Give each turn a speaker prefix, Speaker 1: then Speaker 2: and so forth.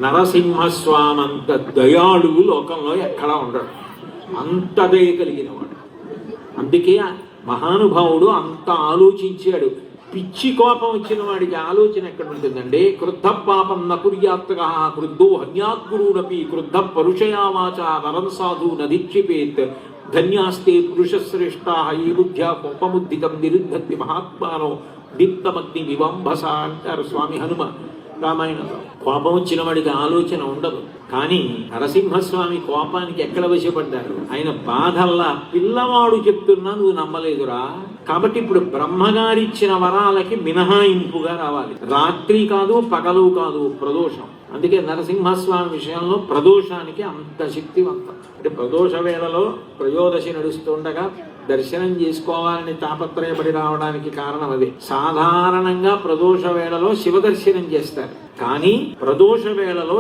Speaker 1: నరసింహస్వామంత దయాళువు లోకంలో ఎక్కడా ఉండడు, అంత దయ కలిగిన వాడు. అందుకే మహానుభావుడు అంత ఆలోచించాడు. పిచ్చి కోపం వచ్చిన వాడికి ఆలోచన ఎక్కడ ఉంటుందండి? క్రుద్ధ పాపం నకుర్యాత్క క్రుద్ధో హన్యాద్గురుడపి క్రుద్ధ పరుషయావాచ నరం సాధు నదీక్షిపేత్ ధన్యాస్తే పురుషశ్రేష్టా ఈ బుద్ధ్యా కోపముద్దితం నిరుద్ధతి మహాత్మానో దీప్తమగ్ని వివంభస అంటారు స్వామి హనుమ రామాయణంలో. కోపం వచ్చిన వాడికి ఆలోచన ఉండదు. కానీ నరసింహస్వామి కోపానికి ఎక్కడ వశపడ్డారు? ఆయన బాధల్లా పిల్లవాడు చెప్తున్నా నువ్వు నమ్మలేదురా, కాబట్టి ఇప్పుడు బ్రహ్మగారిచ్చిన వరాలకి మినహాయింపుగా రావాలి. రాత్రి కాదు పగలు కాదు ప్రదోషం. అందుకే నరసింహస్వామి విషయంలో ప్రదోషానికి అంత శక్తివంతం. అంటే ప్రదోష వేళలో త్రయోదశి నడుస్తుండగా దర్శనం చేసుకోవాలని తాపత్రయపడి రావడానికి కారణం అదే. సాధారణంగా ప్రదోష వేళలో శివ దర్శనం చేస్తారు, కానీ ప్రదోష వేళలో